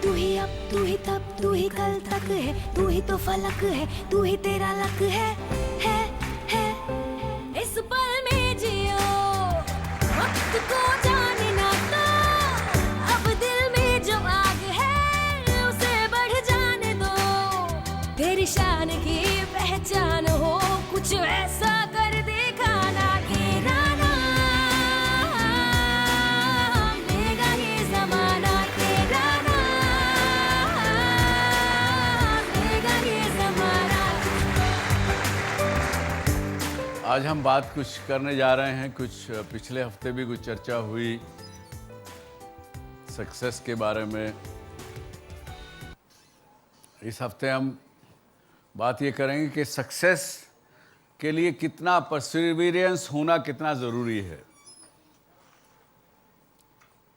तू ही अब, तू ही तब, तू ही कल तक है, तू ही तो फलक है, तू ही तेरा लक है। इस पल में जियो, वक्त को जानना तो, अब दिल में जो आग है उसे बढ़ जाने दो। तेरी शान की पहचान हो, कुछ ऐसा कर दिखाना कि राना लेगा ये जमाना, तेरा नाम लेगा ये जमाना। आज हम बात कुछ करने जा रहे हैं, कुछ पिछले हफ्ते भी कुछ चर्चा हुई सक्सेस के बारे में। इस हफ्ते हम बात ये करेंगे कि सक्सेस के लिए कितना परसिवियरेंस होना कितना ज़रूरी है,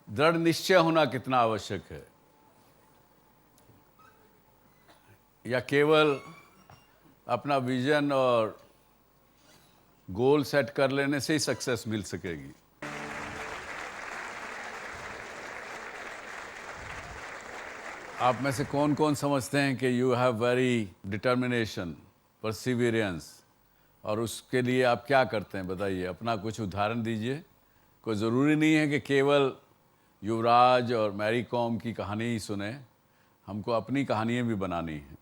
दृढ़ निश्चय होना कितना आवश्यक है, या केवल अपना विजन और गोल सेट कर लेने से ही सक्सेस मिल सकेगी। आप में से कौन कौन समझते हैं कि you have very determination, Perseverance, और उसके लिए आप क्या करते हैं बताइए, अपना कुछ उदाहरण दीजिए। कोई ज़रूरी नहीं है कि केवल युवराज और मैरी कॉम की कहानी ही सुने, हमको अपनी कहानियाँ भी बनानी हैं।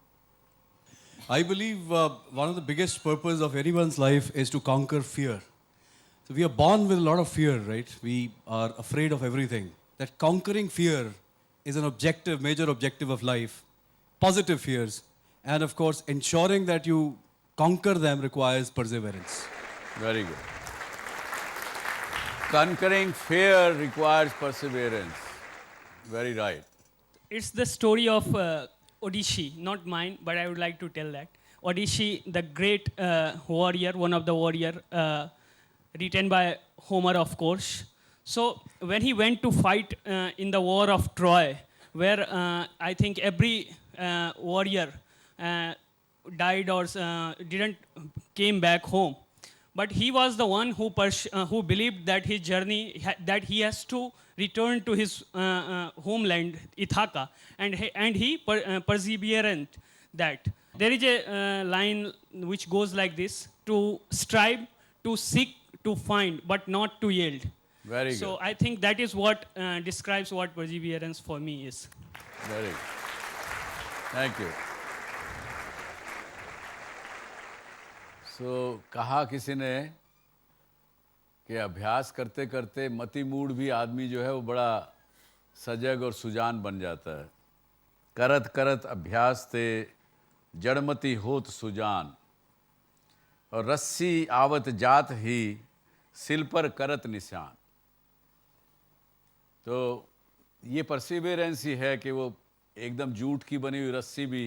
I believe one of the biggest purpose of anyone's life is to conquer fear. So we are born with a lot of fear, right? We are afraid of everything. That conquering fear is an objective, major objective of life. Positive fears. And of course, ensuring that you conquer them requires perseverance. Very good. Conquering fear requires perseverance. Very right. It's the story of Odyssey, not mine, but I would like to tell that. Odyssey, the great warrior, one of the warrior, written by Homer, of course. So when he went to fight in the war of Troy, where I think every warrior died or didn't came back home, but he was the one who believed that his journey, that he has to return to his homeland, Ithaca, and he perseverant that. There is a line which goes like this: to strive, to seek, to find, but not to yield. Very good. So I think that is what describes what perseverance for me is. Very good. Thank you. So, कहा किसी ने कि अभ्यास करते करते मति mood भी आदमी जो है वो बड़ा सजग और सुजान बन जाता है। करत करत अभ्यास ते जड़मति होत सुजान, और रस्सी आवत जात ही सिल पर करत निशान। तो ये परसिवियरेंस ही है कि वो एकदम जूट की बनी हुई रस्सी भी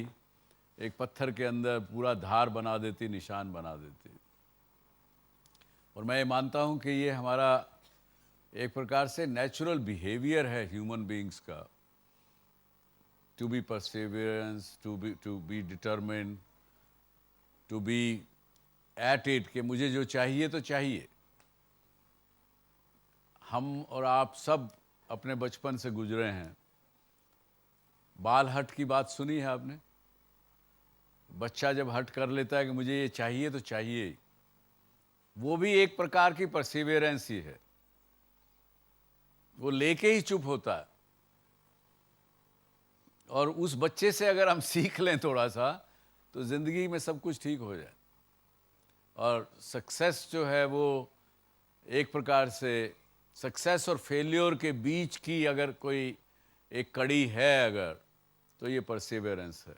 एक पत्थर के अंदर पूरा धार बना देती, निशान बना देती। और मैं ये मानता हूँ कि ये हमारा एक प्रकार से नेचुरल बिहेवियर है ह्यूमन बीइंग्स का, to be perseverance, to be determined, to be at it, कि मुझे जो चाहिए तो चाहिए। हम और आप सब अपने बचपन से गुजरे हैं। बाल हट की बात सुनी है आपने? बच्चा जब हट कर लेता है कि मुझे ये चाहिए तो चाहिए ही, वो भी एक प्रकार की परसिवियरेंस ही है। वो लेके ही चुप होता है। और उस बच्चे से अगर हम सीख लें थोड़ा सा, तो ज़िंदगी में सब कुछ ठीक हो जाए। और सक्सेस जो है वो एक प्रकार से सक्सेस और फेल्योर के बीच की अगर कोई एक कड़ी है अगर, तो ये परसिवियरेंस है।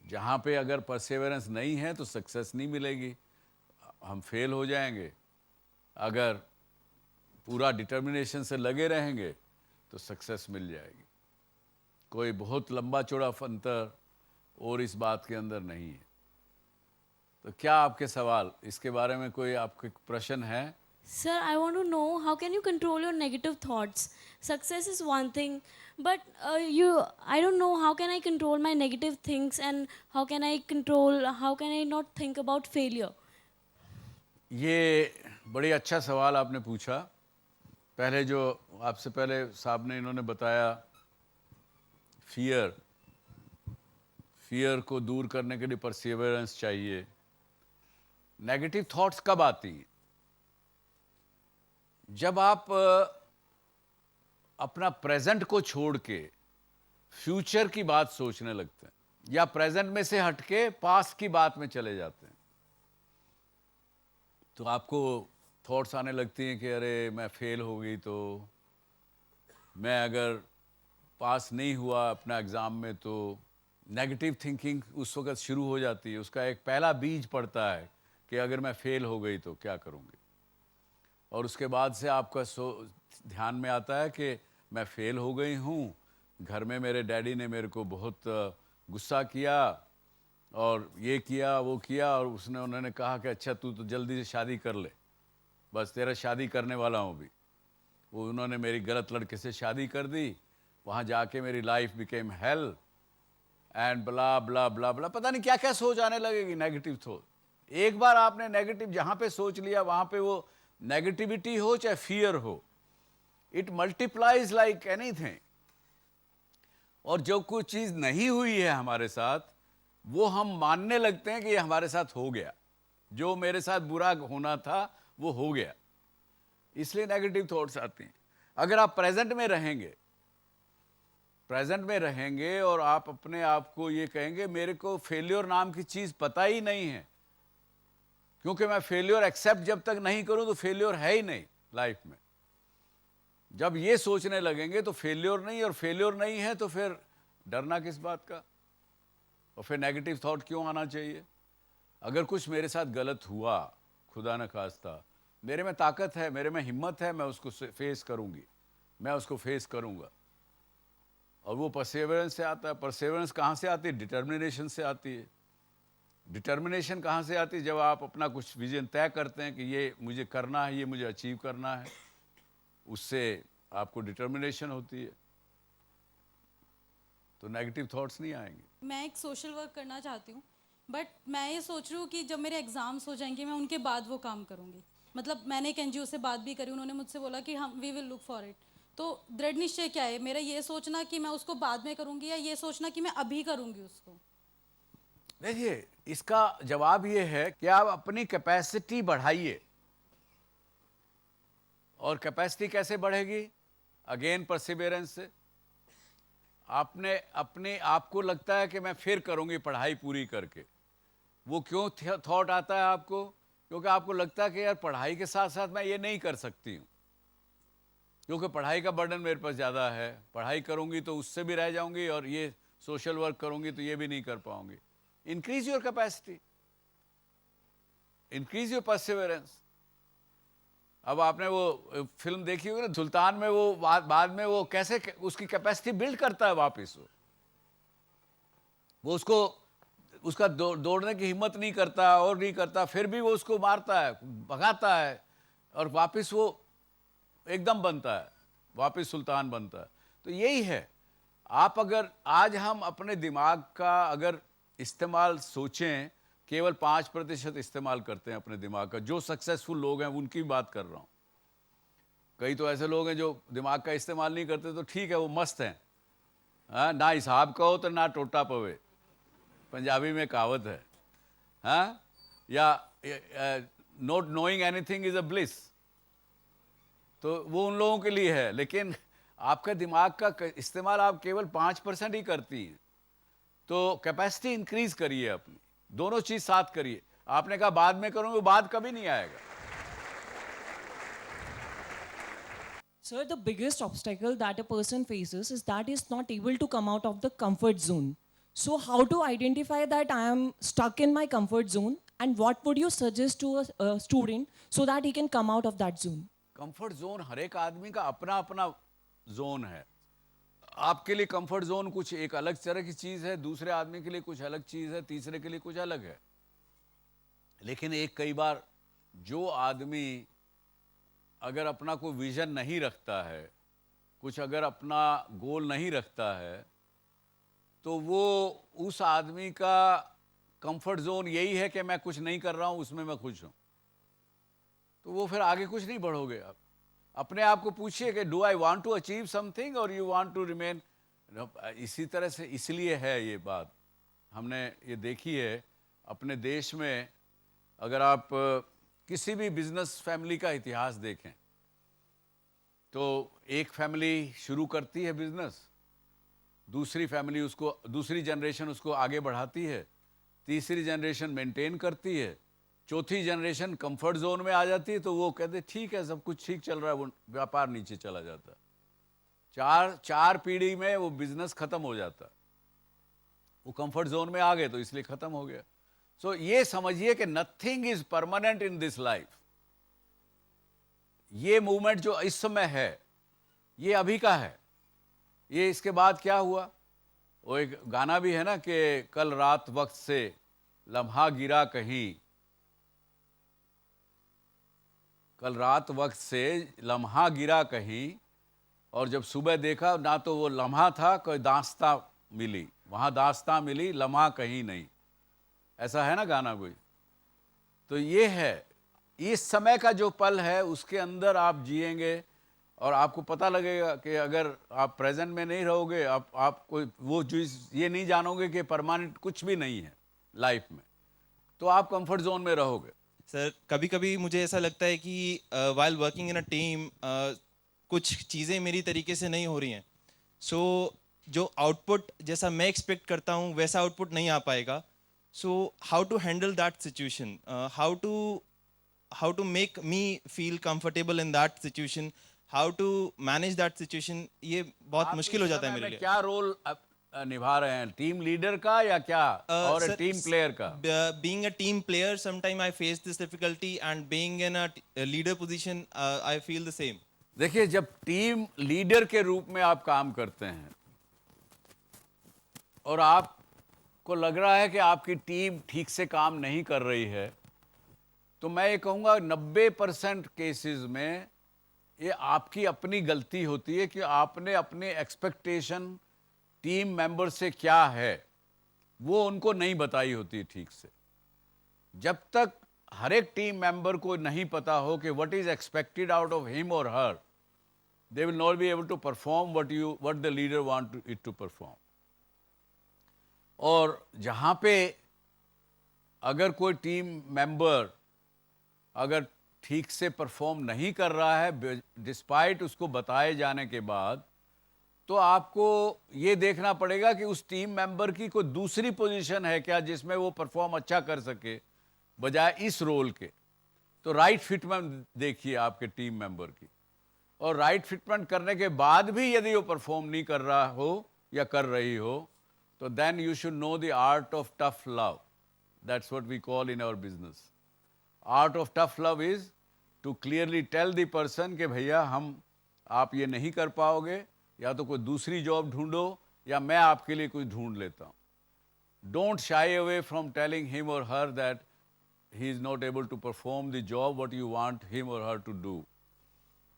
जहाँ पे अगर परसिवियरेंस नहीं है तो सक्सेस नहीं मिलेगी, हम फेल हो जाएंगे। अगर पूरा डिटर्मिनेशन से लगे रहेंगे तो सक्सेस मिल जाएगी। कोई बहुत लंबा चौड़ा अंतर और इस बात के अंदर नहीं है। तो क्या आपके सवाल, इसके बारे में कोई आपके प्रश्न है? Sir, I want to know, how can you control your negative thoughts? Success is one thing, but I don't know, how can I control my negative things, and how can I not think about failure? ये बड़ी अच्छा सवाल आपने पूछा। पहले जो आपसे पहले साहब ने इन्होंने बताया फियर को दूर करने के लिए परसिवरेंस चाहिए। नेगेटिव थॉट्स कब आती हैं? जब आप अपना प्रेजेंट को छोड़ के फ्यूचर की बात सोचने लगते हैं, या प्रेजेंट में से हटके पास्ट की बात में चले जाते हैं, तो आपको थॉट्स आने लगती हैं कि अरे मैं फेल हो गई, तो मैं अगर पास नहीं हुआ अपना एग्ज़ाम में, तो नेगेटिव थिंकिंग उस वक्त शुरू हो जाती है। उसका एक पहला बीज पड़ता है कि अगर मैं फेल हो गई तो क्या करूँगी, और उसके बाद से आपका ध्यान में आता है कि मैं फेल हो गई हूँ, घर में मेरे डैडी ने मेरे को बहुत गुस्सा किया और ये किया वो किया, और उन्होंने कहा कि अच्छा तू तो जल्दी से शादी कर ले, बस तेरा शादी करने वाला हूँ अभी। वो उन्होंने मेरी गलत लड़के से शादी कर दी, वहाँ जाके मेरी life became hell and blah blah blah blah, पता नहीं क्या क्या सोच आने लगेगी, नेगेटिव सोच। एक बार आपने नेगेटिव जहाँ पे सोच लिया, वहाँ पे वो नेगेटिविटी हो चाहे फियर हो, इट मल्टीप्लाइज लाइक एनीथिंग। और जो कुछ चीज़ नहीं हुई है हमारे साथ, वो हम मानने लगते हैं कि ये हमारे साथ हो गया, जो मेरे साथ बुरा होना था वो हो गया, इसलिए नेगेटिव थॉट्स आती हैं। अगर आप प्रेजेंट में रहेंगे और आप अपने आप को ये कहेंगे मेरे को फेल्योर नाम की चीज़ पता ही नहीं है, क्योंकि मैं फेल्योर एक्सेप्ट जब तक नहीं करूं तो फेल्योर है ही नहीं लाइफ में। जब ये सोचने लगेंगे तो फेल्योर नहीं, और फेल्योर नहीं है तो फिर डरना किस बात का, और फिर नेगेटिव थॉट क्यों आना चाहिए। अगर कुछ मेरे साथ गलत हुआ, खुदा न खास्ता, मेरे में ताकत है, मेरे में हिम्मत है, मैं उसको फेस करूंगी, मैं उसको फेस करूंगा। और वो परसेवरेंस से आता है। परसेवरेंस कहाँ से आती है? डिटर्मिनेशन से आती है। डिटर्मिनेशन कहाँ से आती है? जब आप अपना कुछ विजन तय करते हैं कि ये मुझे करना है, ये मुझे अचीव करना है, उससे आपको डिटर्मिनेशन होती है, तो नेगेटिव थॉट्स नहीं आएंगे। मैं एक सोशल वर्क करना चाहती हूँ, बट मैं ये सोच रही हूँ कि जब मेरे एग्ज़ाम्स हो जाएंगे मैं उनके बाद वो काम करूँगी। मतलब मैंने एक एनजीओ से बात भी करी, उन्होंने मुझसे बोला कि हम we will look for it. तो दृढ़ निश्चय क्या है मेरा? ये सोचना कि मैं उसको बाद में करूँगी, या ये सोचना कि मैं अभी करूँगी उसको? देखिए, इसका जवाब ये है कि आप अपनी कैपेसिटी बढ़ाइए। और कैपेसिटी कैसे बढ़ेगी? अगेन परसिवियरेंस से। आपने अपने आपको लगता है कि मैं फिर करूंगी पढ़ाई पूरी करके, वो क्यों थॉट आता है आपको? क्योंकि आपको लगता है कि यार पढ़ाई के साथ साथ मैं ये नहीं कर सकती हूँ, क्योंकि पढ़ाई का बर्डन मेरे पास ज़्यादा है, पढ़ाई करूंगी तो उससे भी रह जाऊंगी, और ये सोशल वर्क करूंगी तो ये भी नहीं कर पाऊंगी। Increase your capacity, increase your Perseverance. अब आपने वो फिल्म देखी होगी ना सुल्तान में, वो बाद में वो कैसे उसकी कैपेसिटी बिल्ड करता है वापस। वो उसको उसका दौड़ने की हिम्मत नहीं करता और नहीं करता, फिर भी वो उसको मारता है, भगाता है, और वापस वो एकदम बनता है, वापस सुल्तान बनता है। तो यही है, आप अगर आज हम अपने दिमाग का अगर इस्तेमाल सोचें, केवल 5% इस्तेमाल करते हैं अपने दिमाग का। जो सक्सेसफुल लोग हैं उनकी बात कर रहा हूँ। कई तो ऐसे लोग हैं जो दिमाग का इस्तेमाल नहीं करते, तो ठीक है वो मस्त हैं, हाँ, ना हिसाब कहो तो ना टोटा पवे, पंजाबी में कहावत है, हाँ, या not knowing anything is a bliss, तो वो उन लोगों के लिए है। लेकिन आपका दिमाग का इस्तेमाल आप केवल 5% ही करती हैं, तो कैपेसिटी इंक्रीज करिए अपनी, दोनों चीज साथ करिए। आपने कहा बाद में करूंगा, बाद कभी नहीं आएगा। Sir, the biggest obstacle that a person faces is that he is not able to come out of the comfort zone. So how to identify that I am stuck in my comfort zone, and what would you suggest to a student so that he can come out of that zone? Comfort zone हर एक आदमी का अपना अपना zone है। आपके लिए comfort zone कुछ एक अलग तरह की चीज़ है, दूसरे आदमी के लिए कुछ अलग चीज़ है, तीसरे के लिए कुछ अलग है। लेकिन एक कई बार जो आदमी अगर अपना कोई विजन नहीं रखता है, कुछ अगर अपना गोल नहीं रखता है, तो वो उस आदमी का कंफर्ट जोन यही है कि मैं कुछ नहीं कर रहा हूँ, उसमें मैं खुश हूँ, तो वो फिर आगे कुछ नहीं बढ़ोगे आप। अपने आप को पूछिए कि do I want to achieve something और यू वांट टू रिमेन इसी तरह से इसलिए है ये बात, हमने ये देखी है अपने देश में। अगर आप किसी भी बिजनेस फैमिली का इतिहास देखें तो एक फैमिली शुरू करती है बिजनेस, दूसरी फैमिली उसको, दूसरी जनरेशन उसको आगे बढ़ाती है, तीसरी जनरेशन मेंटेन करती है, चौथी जनरेशन कंफर्ट जोन में आ जाती है तो वो कहते ठीक है सब कुछ ठीक चल रहा है, वो व्यापार नीचे चला जाता है। चार पीढ़ी में वो बिजनेस खत्म हो जाता है। वो कंफर्ट जोन में आ गए तो इसलिए खत्म हो गया। सो ये समझिए कि nothing is permanent in this life. ये मूवमेंट जो इस समय है ये अभी का है, ये इसके बाद क्या हुआ। वो एक गाना भी है ना कि कल रात वक्त से लम्हा गिरा कहीं, कल रात वक्त से लम्हा गिरा कहीं, और जब सुबह देखा ना तो वो लम्हा था, कोई दास्तां मिली, वहाँ दास्तां मिली, लम्हा कहीं नहीं। ऐसा है ना गाना कोई। तो ये है, इस समय का जो पल है उसके अंदर आप जिएंगे और आपको पता लगेगा कि अगर आप प्रेजेंट में नहीं रहोगे, आप कोई वो चीज़ ये नहीं जानोगे कि परमानेंट कुछ भी नहीं है लाइफ में, तो आप कंफर्ट जोन में रहोगे। सर कभी कभी मुझे ऐसा लगता है कि while working in a team कुछ चीज़ें मेरी तरीके से नहीं हो रही हैं, सो जो आउटपुट जैसा मैं एक्सपेक्ट करता हूँ वैसा आउटपुट नहीं आ पाएगा। So how to handle that situation, how to make me feel comfortable in that situation, how to manage that situation, ये बहुत आप मुश्किल हो इस जाता है समय मेरे में लिए। क्या रोल निभा रहे हैं, टीम लीडर का या क्या, और Sir, टीम प्लेयर का? Being a team player, sometimes I face this difficulty, and being in a leader position, I feel the same. देखिए, जब टीम लीडर के रूप में आप काम करते हैं और आपको लग रहा है कि आपकी टीम ठीक से काम नहीं कर रही है, तो मैं ये कहूँगा 90% केसेस में ये आपकी अपनी गलती होती है कि आपने अपने एक्सपेक्टेशन टीम मेंबर से क्या है वो उनको नहीं बताई होती ठीक से। जब तक हर एक टीम मेंबर को नहीं पता हो कि what is expected out of him or her, they will not be able to perform what the leader want it to perform. और जहाँ पे अगर कोई टीम मेंबर अगर ठीक से परफॉर्म नहीं कर रहा है डिस्पाइट उसको बताए जाने के बाद, तो आपको ये देखना पड़ेगा कि उस टीम मेंबर की कोई दूसरी पोजीशन है क्या जिसमें वो परफॉर्म अच्छा कर सके बजाय इस रोल के। तो राइट फिटमेंट देखिए आपके टीम मेंबर की, और राइट फिटमेंट करने के बाद भी यदि वो परफॉर्म नहीं कर रहा हो या कर रही हो, तो then you should know the art of tough love. That's what we call in our business. Art of tough love is to clearly tell the person कि भैया आप ये नहीं कर पाओगे, या तो कोई दूसरी जॉब ढूंढो या मैं आपके लिए कोई ढूंढ लेता हूँ। Don't shy away from telling him or her that he is not able to perform the job what you want him or her to do.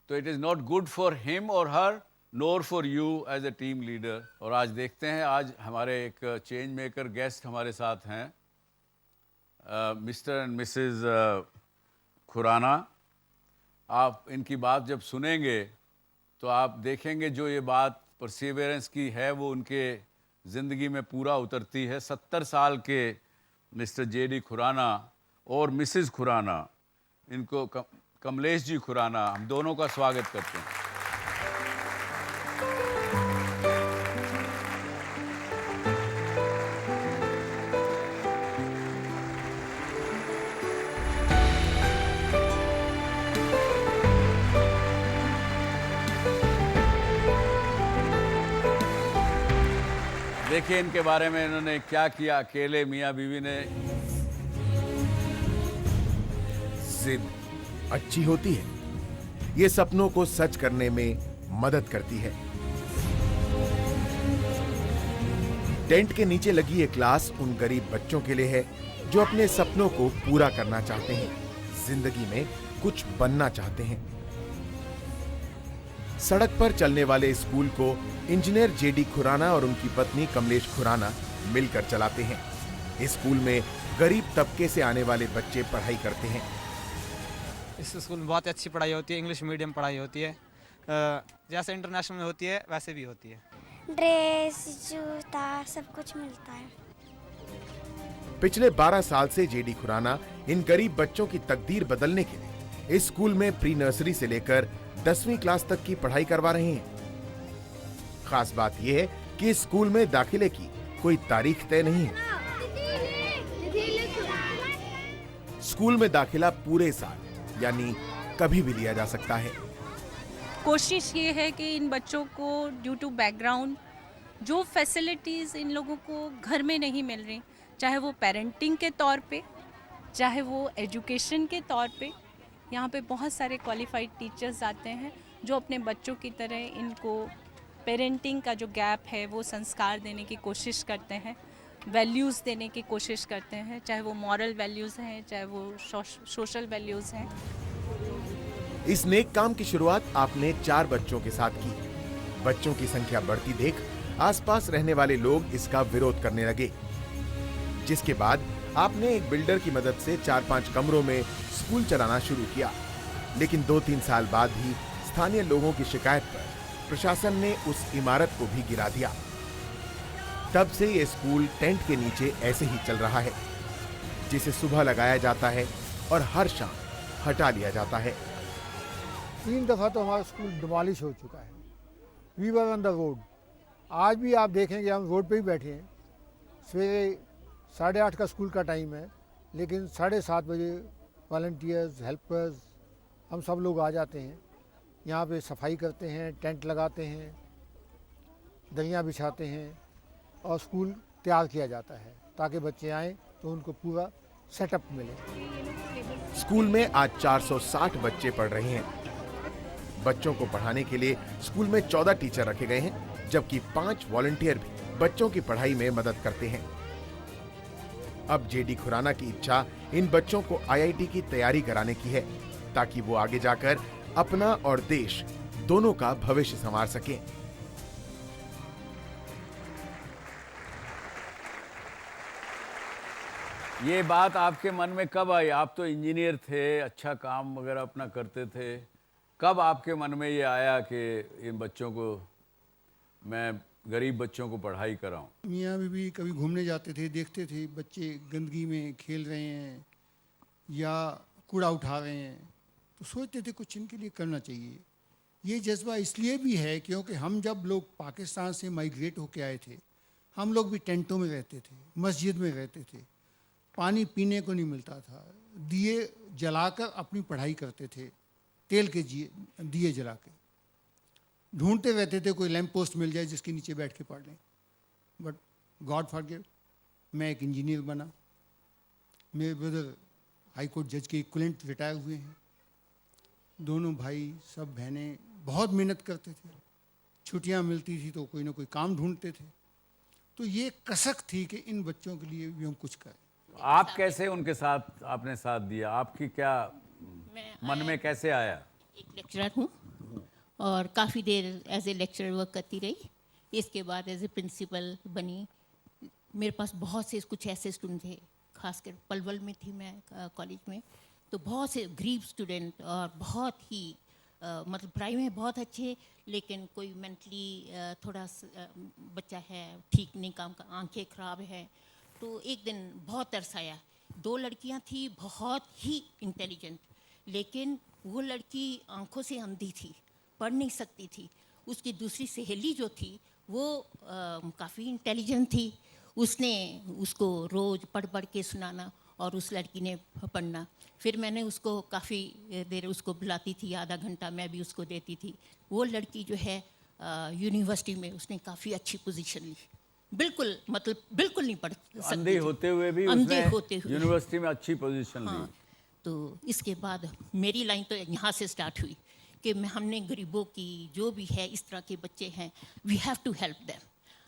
तो it is not good for him or her nor for you as a team leader. और आज देखते हैं, आज हमारे एक change maker guest हमारे साथ हैं, मिस्टर एंड मिसेस खुराना। आप इनकी बात जब सुनेंगे तो आप देखेंगे जो ये बात परसिवियरेंस की है वो उनके ज़िंदगी में पूरा उतरती है। 70 साल के मिस्टर जेडी खुराना और मिसेस खुराना, इनको कमलेश जी खुराना, हम दोनों का स्वागत करते हैं। देखिए इनके बारे में इन्होंने क्या किया, अकेले मियाँ बीवी ने। जिद अच्छी होती है, ये सपनों को सच करने में मदद करती है। टेंट के नीचे लगी ये क्लास उन गरीब बच्चों के लिए है जो अपने सपनों को पूरा करना चाहते हैं, जिंदगी में कुछ बनना चाहते हैं। सड़क पर चलने वाले स्कूल को इंजीनियर जेडी खुराना और उनकी पत्नी कमलेश खुराना मिलकर चलाते हैं। इस स्कूल में गरीब तबके से आने वाले बच्चे पढ़ाई करते हैं। इस स्कूल में बहुत अच्छी पढ़ाई होती है, इंग्लिश मीडियम पढ़ाई होती है, जैसे इंटरनेशनल में होती है वैसे भी होती है। ड्रेस, जूता सब कुछ मिलता है। पिछले 12 साल से जेडी खुराना इन गरीब बच्चों की तकदीर बदलने के लिए इस स्कूल में प्री नर्सरी से लेकर 10वीं क्लास तक की पढ़ाई करवा रहे हैं। खास बात यह है कि इस स्कूल में दाखिले की कोई तारीख तय नहीं है। स्कूल में दाखिला पूरे साल यानी कभी भी लिया जा सकता है। कोशिश ये है कि इन बच्चों को ड्यू टू बैकग्राउंड जो फैसिलिटीज़ इन लोगों को घर में नहीं मिल रही, चाहे वो पेरेंटिंग के तौर पे, चाहे वो एजुकेशन के तौर पे, यहाँ पे बहुत सारे क्वालिफाइड टीचर्स आते हैं जो अपने बच्चों की तरह इनको पेरेंटिंग का जो गैप है वो संस्कार देने की कोशिश करते हैं, वैल्यूज़ देने की कोशिश करते हैं, चाहे वो मॉरल वैल्यूज़ हैं, चाहे वो सोशल वैल्यूज़ हैं। इस नेक काम की शुरुआत आपने 4 बच्चों के साथ की। बच्चों की संख्या बढ़ती देख आसपास रहने वाले लोग इसका विरोध करने लगे, जिसके बाद आपने एक बिल्डर की मदद से 4-5 कमरों में स्कूल चलाना शुरू किया। लेकिन 2-3 साल बाद ही स्थानीय लोगों की शिकायत पर प्रशासन ने उस इमारत को भी गिरा दिया। तब से ये स्कूल टेंट के नीचे ऐसे ही चल रहा है, जिसे सुबह लगाया जाता है और हर शाम हटा लिया जाता है। 3 दफ़ा तो हमारा स्कूल डिमॉलिश हो चुका है। We were on the road. आज भी आप देखेंगे हम रोड पे ही बैठे हैं। सवेरे 8:30 का स्कूल का टाइम है, लेकिन 7:30 बजे वॉलंटियर्स, हेल्पर्स, हम सब लोग आ जाते हैं। यहाँ पे सफाई करते हैं, टेंट लगाते हैं, दरियाँ बिछाते हैं और स्कूल तैयार किया जाता है ताकि बच्चे आएँ तो उनको पूरा सेटअप मिले। स्कूल में आज 460 बच्चे पढ़ रहे हैं। बच्चों को पढ़ाने के लिए स्कूल में 14 टीचर रखे गए हैं, जबकि 5 वॉलंटियर भी बच्चों की पढ़ाई में मदद करते हैं। अब जेडी खुराना की इच्छा इन बच्चों को आईआईटी की तैयारी कराने की है, ताकि वो आगे जाकर अपना और देश दोनों का भविष्य संवार सकें। ये बात आपके मन में कब आई? आप तो इंजीनियर थे, अच्छा काम वगैरह अपना करते थे। कब आपके मन में ये आया कि इन बच्चों को, मैं गरीब बच्चों को पढ़ाई कराऊं? मियाँ बीवी कभी घूमने जाते थे, देखते थे बच्चे गंदगी में खेल रहे हैं या कूड़ा उठा रहे हैं, तो सोचते थे कुछ इनके लिए करना चाहिए। ये जज्बा इसलिए भी है क्योंकि हम जब लोग पाकिस्तान से माइग्रेट होके आए थे, हम लोग भी टेंटों में रहते थे, मस्जिद में रहते थे, पानी पीने को नहीं मिलता था, दिए जलाकर अपनी पढ़ाई करते थे, तेल के दिए जला के ढूंढते रहते थे कोई लैंप पोस्ट मिल जाए जिसके नीचे बैठ के पढ़ लें। बट गॉड फॉरगिव, मैं एक इंजीनियर बना। मेरे ब्रदर हाई कोर्ट जज के इक्विवेलेंट रिटायर हुए हैं। दोनों भाई सब बहनें बहुत मेहनत करते थे, छुट्टियां मिलती थी तो कोई ना कोई काम ढूंढते थे। तो ये कसक थी कि इन बच्चों के लिए भी हम कुछ करें। आप कैसे उनके साथ आपने साथ दिया? आपकी क्या मन में कैसे आया? एक लेक्चरर हूँ और काफ़ी देर एज ए लेक्चरर वर्क करती रही। इसके बाद एज ए प्रिंसिपल बनी। मेरे पास बहुत से कुछ ऐसे स्टूडेंट थे, खासकर पलवल में थी मैं कॉलेज में, तो बहुत से गरीब स्टूडेंट और बहुत ही मतलब पढ़ाई में बहुत अच्छे, लेकिन कोई मेंटली थोड़ा बच्चा है ठीक नहीं, काम का आंखें ख़राब है। तो एक दिन बहुत तरस आया। 2 लड़कियां थी बहुत ही इंटेलिजेंट, लेकिन वो लड़की आंखों से अंधी थी, पढ़ नहीं सकती थी। उसकी दूसरी सहेली जो थी वो काफ़ी इंटेलिजेंट थी। उसने उसको रोज़ पढ़ पढ़ के सुनाना और उस लड़की ने पढ़ना। फिर मैंने उसको काफ़ी देर उसको बुलाती थी, आधा घंटा मैं भी उसको देती थी। वो लड़की जो है यूनिवर्सिटी में उसने काफ़ी अच्छी पोजीशन ली। बिल्कुल मतलब बिल्कुल नहीं पढ़ सकती, अंधे होते हुए भी अंधे उसने होते हुए यूनिवर्सिटी में अच्छी पोजीशन हाँ, ली। तो इसके बाद मेरी लाइन तो यहाँ से स्टार्ट हुई कि हमने गरीबों की जो भी है इस तरह के बच्चे हैं, we have to help them.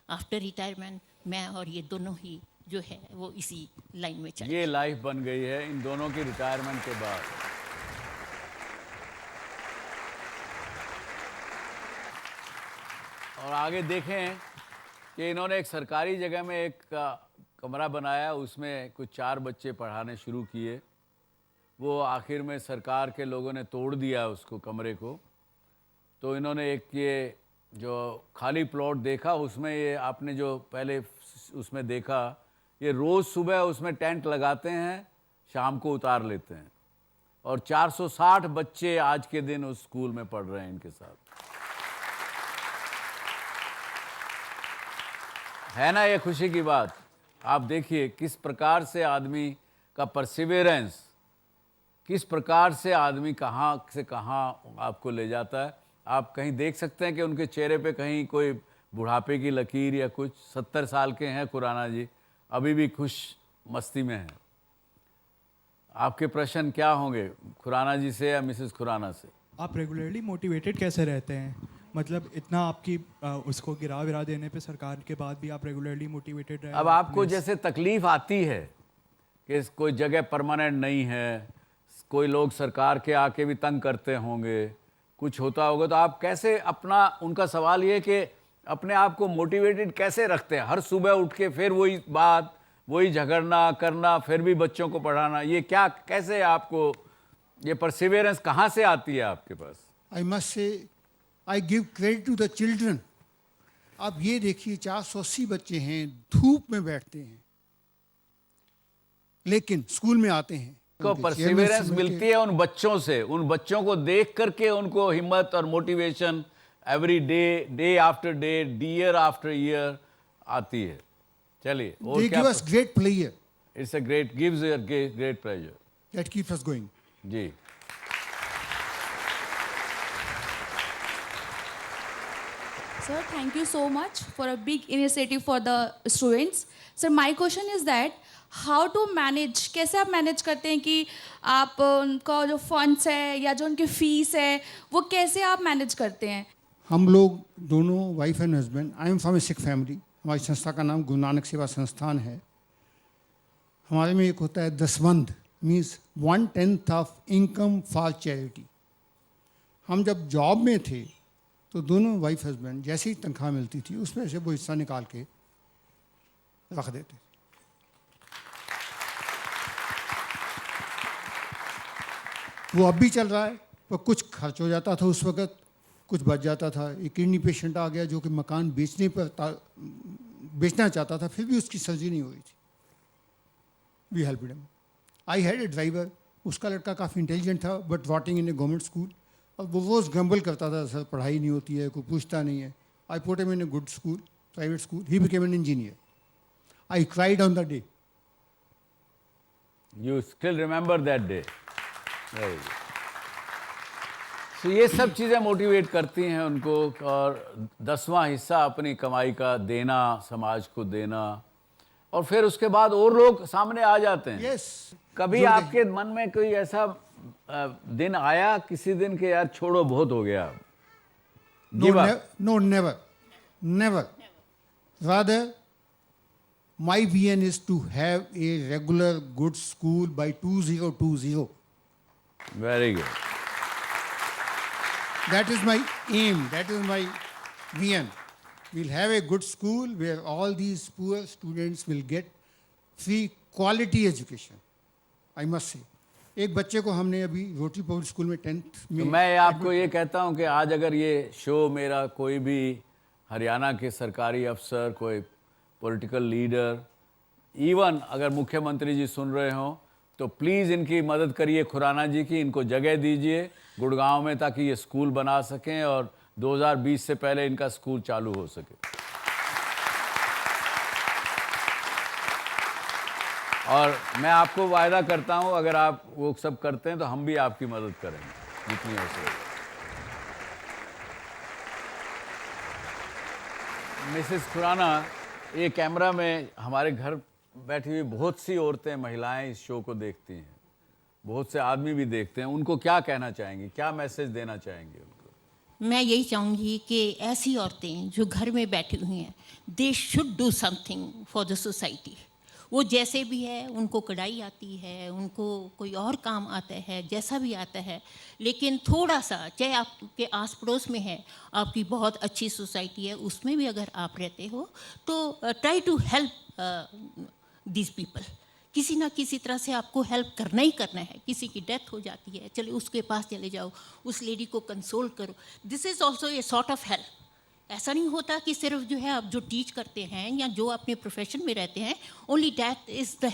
After retirement मैं और ये दोनों ही जो है वो इसी लाइन में चले। ये लाइफ बन गई है इन दोनों की रिटायरमेंट के बाद। और आगे देखें कि इन्होंने एक सरकारी जगह में एक कमरा बनाया, उसमें कुछ 4 बच्चे पढ़ाने शुरू किए। वो आखिर में सरकार के लोगों ने तोड़ दिया उसको, कमरे को। तो इन्होंने एक ये जो खाली प्लॉट देखा उसमें ये आपने जो पहले उसमें देखा, ये रोज़ सुबह उसमें टेंट लगाते हैं, शाम को उतार लेते हैं, और 460 बच्चे आज के दिन उस स्कूल में पढ़ रहे हैं इनके साथ। है ना ये खुशी की बात? आप देखिए किस प्रकार से आदमी का परसिवेरेंस, किस प्रकार से आदमी कहाँ से कहाँ आपको ले जाता है। आप कहीं देख सकते हैं कि उनके चेहरे पे कहीं कोई बुढ़ापे की लकीर या कुछ। 70 साल के हैं खुराना जी, अभी भी खुश मस्ती में हैं। आपके प्रश्न क्या होंगे खुराना जी से या मिसेस खुराना से? आप रेगुलरली मोटिवेटेड कैसे रहते हैं? मतलब इतना आपकी उसको गिरा विरा देने पे सरकार के बाद भी आप रेगुलरली मोटिवेटेड रहे। अब आपको जैसे तकलीफ आती है कि कोई जगह परमानेंट नहीं है, कोई लोग सरकार के आके भी तंग करते होंगे, कुछ होता होगा, तो आप कैसे अपना, उनका सवाल ये कि अपने आप को मोटिवेटेड कैसे रखते हैं? हर सुबह उठ के फिर वही बात, वही झगड़ना करना, फिर भी बच्चों को पढ़ाना, ये क्या, कैसे आपको ये परसिवेरेंस कहाँ से आती है आपके पास? I must say I give credit to the children. आप ये देखिए 480 बच्चे हैं, धूप में बैठते हैं, लेकिन स्कूल में आते हैं। को परसिवेरेंस मिलती है उन बच्चों से, उन बच्चों को देख करके उनको हिम्मत और motivation every day, day after day, year after year आती है। चलिए, और They क्या? give us great pleasure. It's a great, gives a great pleasure. That keeps us going. Ji. Sir, thank you so much for a big initiative for the students. Sir, my question is that how to manage, कैसे आप manage करते हैं कि आप उनका जो funds है या जो उनकी फीस है वो कैसे आप मैनेज करते हैं? हम लोग दोनों wife and husband, I am from A Sikh family. हमारी संस्था का नाम गुरु नानक सेवा संस्थान है। हमारे में एक होता है Dasvandh, means 1/10 of income for charity. हम जब जॉब में थे तो दोनों वाइफ हस्बैंड जैसे ही तनख्वाह मिलती थी उसमें से वो हिस्सा निकाल के रख देते। वो अब भी चल रहा है, पर कुछ खर्च हो जाता था उस वक़्त, कुछ बच जाता था। एक किडनी पेशेंट आ गया जो कि मकान बेचना चाहता था, फिर भी उसकी सर्जरी नहीं हो रही थी। We help him. I had a driver, उसका लड़का काफ़ी इंटेलिजेंट था but rotting in a government school, और वो रोज़ ग्रम्बल करता था, सर पढ़ाई नहीं होती है, कोई पूछता नहीं है। I put him in a good school, private school, he became an engineer. I cried on the day. You still remember that day. So ये सब चीज़ें मोटिवेट करती हैं उनको, और 10वां हिस्सा अपनी कमाई का देना, समाज को देना, और फिर उसके बाद और लोग सामने आ जाते हैं। Yes. कभी आपके मन में कोई ऐसा दिन आया किसी दिन के यार छोड़ो बहुत हो गया? No, never. Rather, my vision is to have a regular good school by 2020. Very good. That is my aim. That is my vision. We'll have a good school where all these poor students will get free quality education. I must say. एक बच्चे को हमने अभी rotary public school में 10th में, तो मैं आपको ये कहता हूँ कि आज अगर ये शो मेरा कोई भी हरियाणा के सरकारी अफसर, कोई पॉलिटिकल लीडर, इवन अगर मुख्यमंत्री जी सुन रहे हों, तो प्लीज़ इनकी मदद करिए खुराना जी की, इनको जगह दीजिए गुड़गांव में ताकि ये स्कूल बना सकें और 2020 से पहले इनका स्कूल चालू हो सके। और मैं आपको वायदा करता हूँ अगर आप वो सब करते हैं तो हम भी आपकी मदद करेंगे जितनी हो सके। मिसेस खुराना, ये कैमरा में हमारे घर बैठी हुई बहुत सी औरतें, महिलाएं इस शो को देखती हैं, बहुत से आदमी भी देखते हैं, उनको क्या कहना चाहेंगी, क्या मैसेज देना चाहेंगे उनको? मैं यही चाहूँगी कि ऐसी औरतें जो घर में बैठी हुई हैं, they should do something for the society. वो जैसे भी है, उनको कढ़ाई आती है, उनको कोई और काम आता है, जैसा भी आता है, लेकिन थोड़ा सा, चाहे आपके आस पड़ोस में है, आपकी बहुत अच्छी सोसाइटी है, उसमें भी अगर आप रहते हो तो try to help these people. किसी ना किसी तरह से आपको हेल्प करना ही करना है। किसी की डेथ हो जाती है, चले उसके पास चले जाओ, उस लेडी को कंसोल करो। This is also a sort of help. ऐसा नहीं होता कि सिर्फ जो है आप जो टीच करते हैं या जो अपने प्रोफेशन में रहते हैं only that is the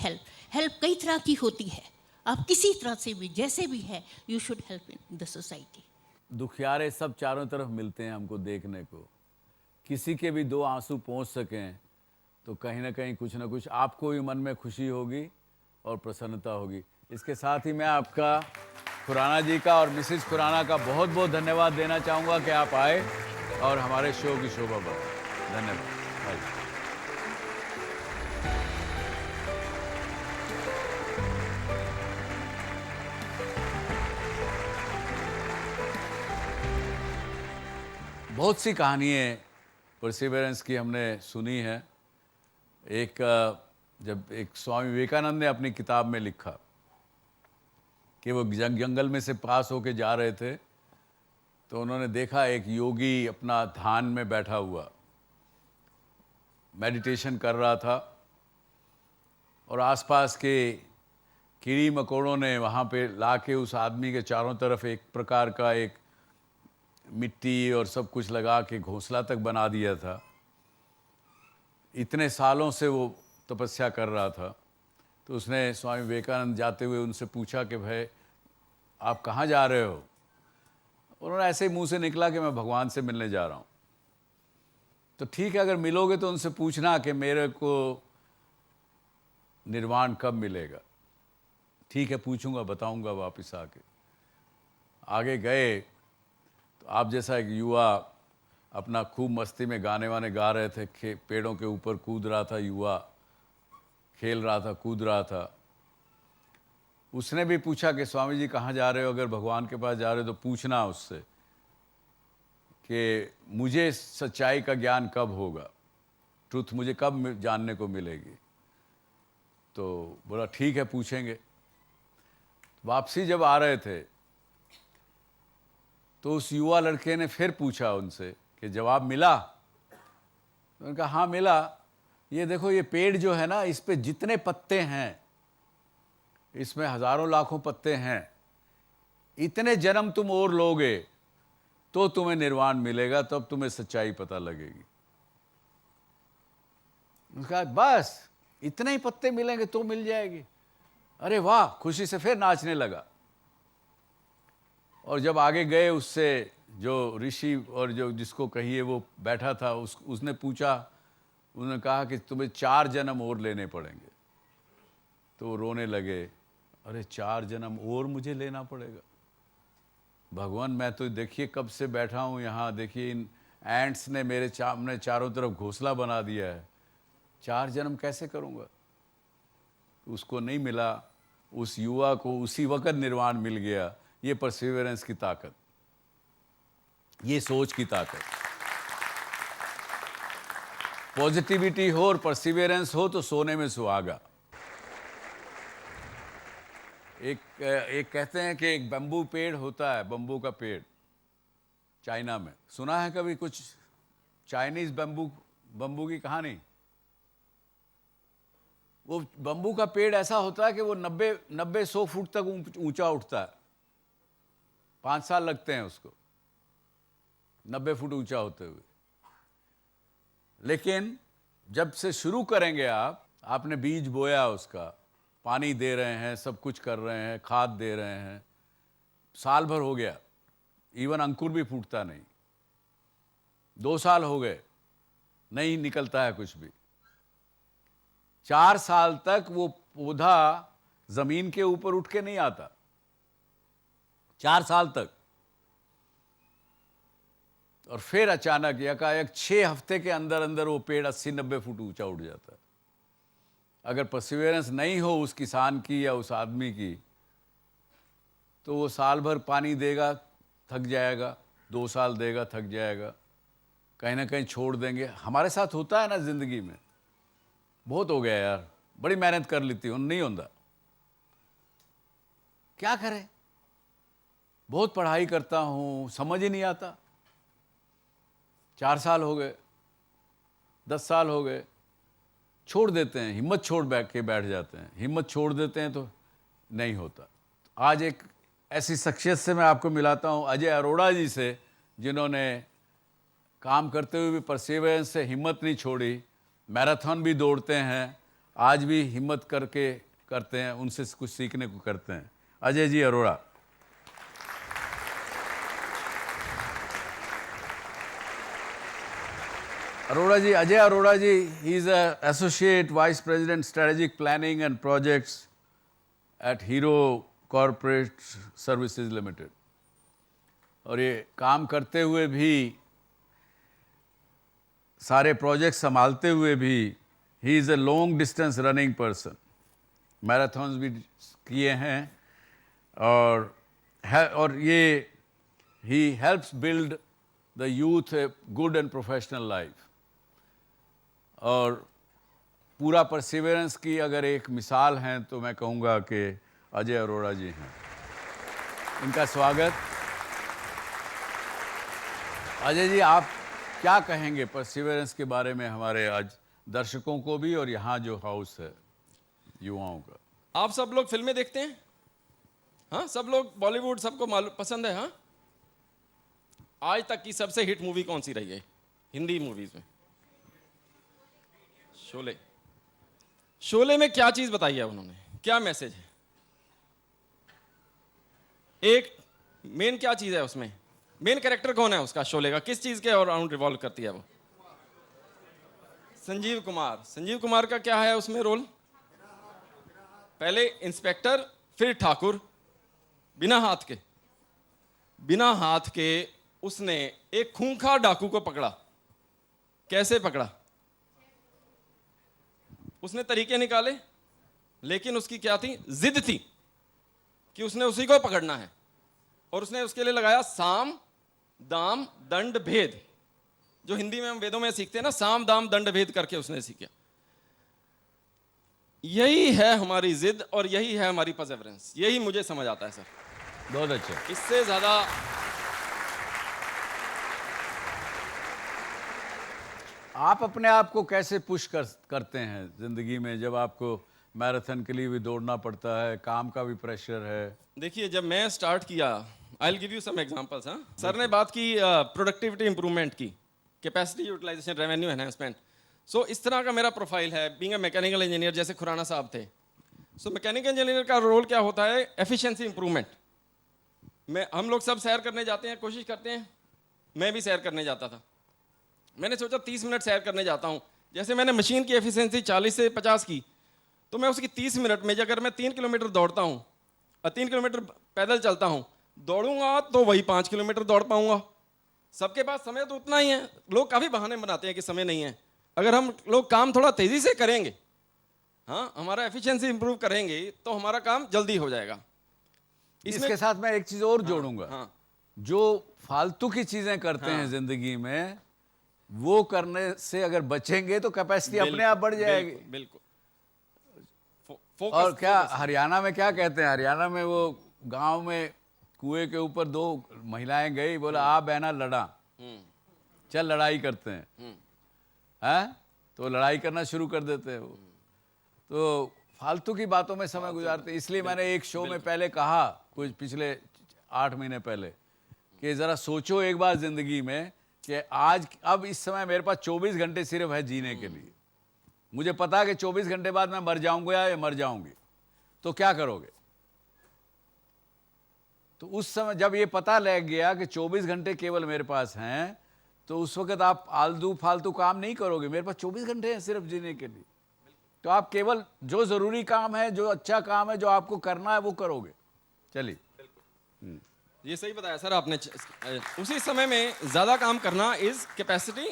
help कई तरह की होती है। आप किसी तरह से भी जैसे भी है you should help in the society. दुखियारे सब चारों तरफ मिलते हैं हमको देखने को, किसी के भी 2 आंसू पहुंच सकें तो कहीं ना कहीं कुछ ना कुछ आपको भी मन में खुशी होगी और प्रसन्नता होगी। इसके साथ ही मैं आपका खुराना जी का और मिसेज खुराना का बहुत बहुत धन्यवाद देना चाहूँगा कि आप आए और हमारे शो की शोभा बढ़ाए। धन्यवाद। आइए। बहुत सी कहानियाँ परसिवरेंस की हमने सुनी है। जब एक स्वामी विवेकानंद ने अपनी किताब में लिखा कि वो जंगल में से पास होके जा रहे थे तो उन्होंने देखा एक योगी अपना ध्यान में बैठा हुआ मेडिटेशन कर रहा था और आसपास के कीड़ी मकोड़ों ने वहाँ पे लाके उस आदमी के चारों तरफ एक प्रकार का एक मिट्टी और सब कुछ लगा के घोंसला तक बना दिया था। इतने सालों से वो तपस्या कर रहा था। तो उसने स्वामी विवेकानंद जाते हुए उनसे पूछा कि भाई आप कहाँ जा रहे हो? उन्होंने ऐसे ही मुंह से निकला कि मैं भगवान से मिलने जा रहा हूँ। तो ठीक है, अगर मिलोगे तो उनसे पूछना कि मेरे को निर्वाण कब मिलेगा। ठीक है, पूछूंगा, बताऊंगा वापस आके। आगे गए तो आप जैसा एक युवा अपना खूब मस्ती में गाने वाने गा रहे थे, पेड़ों के ऊपर कूद रहा था, युवा खेल रहा था, कूद रहा था। उसने भी पूछा कि स्वामी जी कहाँ जा रहे हो? अगर भगवान के पास जा रहे हो तो पूछना उससे कि मुझे सच्चाई का ज्ञान कब होगा, ट्रुथ मुझे कब जानने को मिलेगी। तो बोला ठीक है, पूछेंगे। वापसी जब आ रहे थे तो उस युवा लड़के ने फिर पूछा उनसे कि जवाब मिला? तो उन्होंने कहा हाँ मिला। ये देखो, ये पेड़ जो है ना, इस पे जितने पत्ते हैं, इसमें हजारों लाखों पत्ते हैं, इतने जन्म तुम और लोगे तो तुम्हें निर्वाण मिलेगा, तब तुम्हें सच्चाई पता लगेगी। उसका बस इतने ही पत्ते मिलेंगे तो मिल जाएगी। अरे वाह, खुशी से फिर नाचने लगा। और जब आगे गए, उससे जो ऋषि और जो जिसको कहिए वो बैठा था, उसने पूछा, उन्होंने कहा कि तुम्हें 4 जन्म और लेने पड़ेंगे। तो वो रोने लगे, अरे 4 जन्म और मुझे लेना पड़ेगा? भगवान, मैं तो देखिए कब से बैठा हूँ यहाँ, देखिए इन एंट्स ने मेरे सामने चारों तरफ घोंसला बना दिया है, 4 जन्म कैसे करूँगा? उसको नहीं मिला। उस युवा को उसी वक्त निर्वाण मिल गया। ये परसिवरेंस की ताकत, ये सोच की ताकत। पॉजिटिविटी हो और परसिवरेंस हो तो सोने में सुहागा। एक कहते हैं कि एक बम्बू पेड़ होता है, बम्बू का पेड़, चाइना में। सुना है कभी कुछ चाइनीज बम्बू की कहानी? वो बम्बू का पेड़ ऐसा होता है कि वो 90-100 फुट तक ऊंचा उठता है। 5 साल लगते हैं उसको 90 फुट ऊंचा होते हुए। लेकिन जब से शुरू करेंगे आपने बीज बोया, उसका पानी दे रहे हैं, सब कुछ कर रहे हैं, खाद दे रहे हैं, साल भर हो गया, इवन अंकुर भी फूटता नहीं। 2 साल हो गए, नहीं निकलता है कुछ भी। 4 साल तक वो पौधा जमीन के ऊपर उठ के नहीं आता, 4 साल तक। और फिर अचानक एकाएक 6 हफ्ते के अंदर अंदर वो पेड़ 80-90 फुट ऊंचा उठ जाता है। अगर परसिवरेंस नहीं हो उस किसान की या उस आदमी की, तो वो साल भर पानी देगा, थक जाएगा, 2 साल देगा, थक जाएगा, कहीं ना कहीं छोड़ देंगे। हमारे साथ होता है ना जिंदगी में, बहुत हो गया यार, बड़ी मेहनत कर लेती हूँ, नहीं होता, क्या करें, बहुत पढ़ाई करता हूँ, समझ ही नहीं आता। 4 साल हो गए, 10 साल हो गए, छोड़ देते हैं, हिम्मत छोड़ बैठ जाते हैं, हिम्मत छोड़ देते हैं तो नहीं होता। आज एक ऐसी शख्सियत से मैं आपको मिलाता हूँ, अजय अरोड़ा जी से, जिन्होंने काम करते हुए भी परसिवरेंस से हिम्मत नहीं छोड़ी, मैराथन भी दौड़ते हैं, आज भी हिम्मत करके करते हैं, उनसे कुछ सीखने को करते हैं। अजय जी अरोड़ा। अरोड़ा जी, अजय अरोड़ा जी, he is a associate vice president strategic planning and projects at Hero Corporate Services Limited। और ये काम करते हुए भी, सारे प्रोजेक्ट संभालते हुए भी, he is a long distance running person, marathons भी किए हैं और ये he helps build the youth a good and professional life. और पूरा परसिवरेंस की अगर एक मिसाल हैं तो मैं कहूँगा कि अजय अरोड़ा जी हैं। इनका स्वागत। अजय जी, आप क्या कहेंगे परसिवरेंस के बारे में हमारे आज दर्शकों को भी और यहाँ जो हाउस है युवाओं का? आप सब लोग फिल्में देखते हैं? हाँ, सब लोग बॉलीवुड सबको मालूम पसंद है। हाँ, आज तक की सबसे हिट मूवी कौन सी रही है हिंदी मूवीज में? शोले। शोले में क्या चीज बताई है उन्होंने, क्या मैसेज है? एक मेन क्या चीज है उसमें? मेन कैरेक्टर कौन है उसका शोले का? किस चीज के अराउंड रिवॉल्व करती है वो? संजीव कुमार। संजीव कुमार का क्या है उसमें रोल? पहले इंस्पेक्टर, फिर ठाकुर, बिना हाथ के उसने एक खूंखार डाकू को पकड़ा। कैसे पकड़ा? उसने तरीके निकाले, लेकिन उसकी क्या थी? जिद थी कि उसने उसी को पकड़ना है, और उसने उसके लिए लगाया साम दाम दंड भेद, जो हिंदी में हम वेदों में सीखते हैं ना, साम दाम दंड भेद करके उसने सीखा। यही है हमारी जिद और यही है हमारी परसेवरेंस। यही मुझे समझ आता है सर। बहुत अच्छा। इससे ज्यादा आप अपने आप को कैसे पुश करते हैं जिंदगी में, जब आपको मैराथन के लिए भी दौड़ना पड़ता है, काम का भी प्रेशर है? देखिए, जब मैं स्टार्ट किया, I will give you some examples. हाँ, सर ने बात की प्रोडक्टिविटी इंप्रूवमेंट की, capacity utilisation, revenue enhancement. So इस तरह का मेरा प्रोफाइल है, बीइंग अ मैकेनिकल इंजीनियर, जैसे खुराना साहब थे। सो मैकेनिकल इंजीनियर का रोल क्या होता है? Efficiency improvement. हम लोग सब सैर करने जाते हैं, कोशिश करते हैं, मैं भी सैर करने जाता था। मैंने सोचा 30 मिनट सैर करने जाता हूँ। जैसे मैंने मशीन की एफिशिएंसी 40 से 50 की, तो मैं उसकी 30 मिनट में अगर मैं 3 किलोमीटर दौड़ता हूँ और 3 किलोमीटर पैदल चलता हूँ, दौड़ूंगा तो वही 5 किलोमीटर दौड़ पाऊंगा। सबके पास समय तो उतना ही है। लोग काफ़ी बहाने बनाते हैं कि समय नहीं है। अगर हम लोग काम थोड़ा तेज़ी से करेंगे, हाँ, हमारा एफिशिएंसी इंप्रूव करेंगे, तो हमारा काम जल्दी हो जाएगा। इसके साथ मैं एक चीज़ और जोड़ूंगा। हाँ। जो फालतू की चीज़ें करते हैं जिंदगी में, वो करने से अगर बचेंगे तो कैपेसिटी अपने आप बढ़ जाएगी। बिल्कुल। और क्या हरियाणा में क्या कहते हैं? हरियाणा में वो गांव में कुएं के ऊपर 2 महिलाएं गई, बोला आ बहना लड़ा, चल लड़ाई करते हैं। हैं? तो लड़ाई करना शुरू कर देते हैं वो। तो फालतू की बातों में समय गुजारते हैं। इसलिए मैंने एक शो में पहले कहा, कुछ पिछले 8 महीने पहले, कि ज़रा सोचो एक बार ज़िंदगी में कि अब इस समय मेरे पास 24 घंटे सिर्फ है जीने के लिए। मुझे पता है कि 24 घंटे बाद मैं मर जाऊंगा या मर जाऊंगी, तो क्या करोगे? तो उस समय जब ये पता लग गया कि 24 घंटे केवल मेरे पास हैं, तो उस वक्त आप आलतू फालतू काम नहीं करोगे। मेरे पास 24 घंटे हैं सिर्फ जीने के लिए, तो आप केवल जो ज़रूरी काम है, जो अच्छा काम है, जो आपको करना है, वो करोगे। चलिए, ये सही बताया सर आपने। उसी समय में ज़्यादा काम करना इज़ कैपेसिटी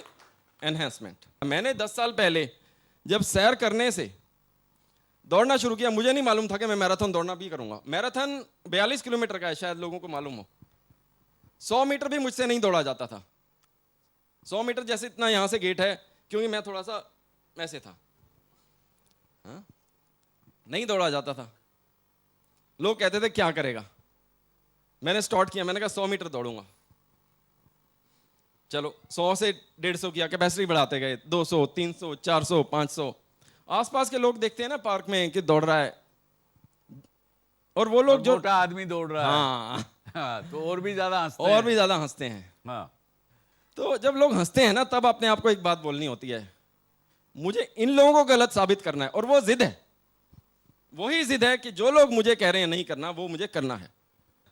एनहेंसमेंट। मैंने 10 साल पहले जब सैर करने से दौड़ना शुरू किया, मुझे नहीं मालूम था कि मैं मैराथन दौड़ना भी करूंगा। मैराथन 42 किलोमीटर का है, शायद लोगों को मालूम हो। 100 मीटर भी मुझसे नहीं दौड़ा जाता था। 100 मीटर जैसे इतना यहाँ से गेट है, क्योंकि मैं थोड़ा सा ऐसे था, हाँ? नहीं दौड़ा जाता था। लोग कहते थे क्या करेगा। मैंने स्टार्ट किया, मैंने कहा 100 मीटर दौड़ूंगा। चलो 100 से 150 किया, कैपेसिटी बढ़ाते गए, 200, 300, 400, 500। आसपास के लोग देखते हैं ना पार्क में कि दौड़ रहा है, और वो लोग जो मोटा आदमी दौड़ रहा है, हाँ, तो और भी ज्यादा हंसते हैं। और भी ज्यादा हंसते हैं। हाँ। तो जब लोग हंसते हैं ना, तब अपने आप को एक बात बोलनी होती है, मुझे इन लोगों को गलत साबित करना है, और वो जिद है, वही जिद है कि जो लोग मुझे कह रहे हैं नहीं करना, वो मुझे करना है।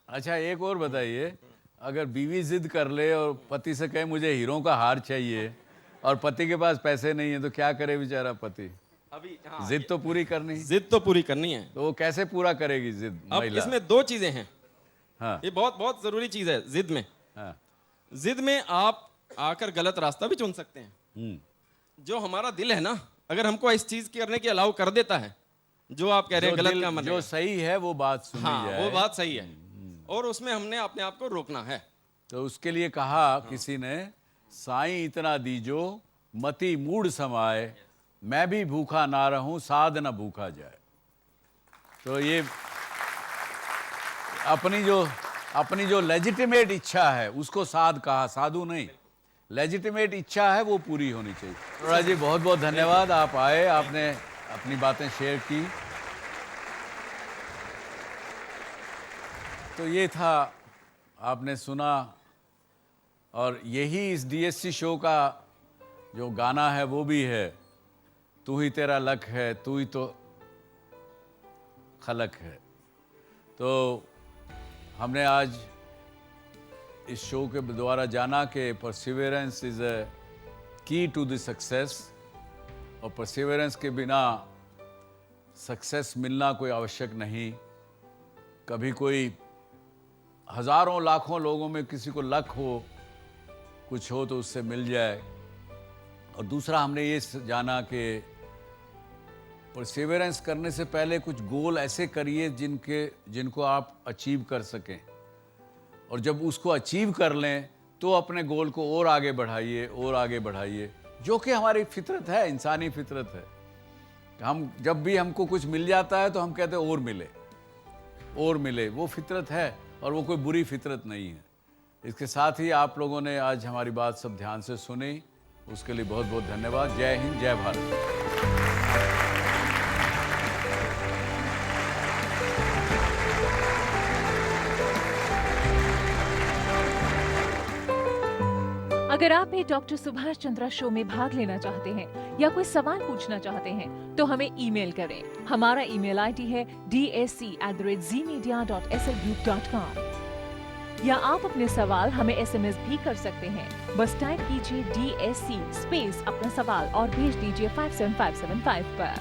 अच्छा, एक और बताइए, अगर बीवी जिद कर ले और पति से कहे मुझे हीरो का हार चाहिए और पति के पास पैसे नहीं है, तो क्या करे बेचारा पति? अभी हाँ, जिद तो पूरी करनी, जिद तो पूरी करनी है। तो वो कैसे पूरा करेगी जिद अब महिला? इसमें दो चीजें हैं। हाँ, ये बहुत बहुत जरूरी चीज है जिद में। हाँ, जिद में आप आकर गलत रास्ता भी चुन सकते हैं। जो हमारा दिल है ना, अगर हमको इस चीज करने की अलाउ कर देता है, जो आप कह रहे हैं गलत काम, जो सही है वो बात सुनी जाए, वो बात सही है, और उसमें हमने अपने आप को रोकना है। तो उसके लिए कहा किसी ने, साईं इतना दीजो मति मूड समाए, मैं भी भूखा ना रहूं साध न भूखा जाए। तो ये अपनी जो लेजिटिमेट इच्छा है उसको साध कहा, साधु नहीं, लेजिटिमेट इच्छा है वो पूरी होनी चाहिए। अरोड़ा जी बहुत बहुत धन्यवाद, आप आए, आपने अपनी बातें शेयर की। तो ये था, आपने सुना, और यही इस डीएससी शो का जो गाना है वो भी है, तू ही तेरा लक है, तू ही तो खलक है। तो हमने आज इस शो के द्वारा जाना कि परसिवरेंस इज़ अ की टू द सक्सेस, और परसिवरेंस के बिना सक्सेस मिलना कोई आवश्यक नहीं। कभी कोई हज़ारों लाखों लोगों में किसी को लक हो, कुछ हो तो उससे मिल जाए। और दूसरा हमने ये जाना कि परसिवरेंस करने से पहले कुछ गोल ऐसे करिए जिनको आप अचीव कर सकें, और जब उसको अचीव कर लें तो अपने गोल को और आगे बढ़ाइए, और आगे बढ़ाइए, जो कि हमारी फितरत है, इंसानी फितरत है। हम जब भी हमको कुछ मिल जाता है तो हम कहते हैं और मिले, और मिले, वो फितरत है, और वो कोई बुरी फितरत नहीं है। इसके साथ ही आप लोगों ने आज हमारी बात सब ध्यान से सुनी, उसके लिए बहुत बहुत धन्यवाद। जय हिंद, जय भारत। अगर आप भी डॉक्टर सुभाष चंद्रा शो में भाग लेना चाहते हैं या कोई सवाल पूछना चाहते हैं तो हमें ईमेल करें। हमारा ईमेल आईडी है dsc@zmedia.slgroup.com, या आप अपने सवाल हमें SMS भी कर सकते हैं। बस टाइप कीजिए DSC स्पेस अपना सवाल और भेज दीजिए 57575 पर।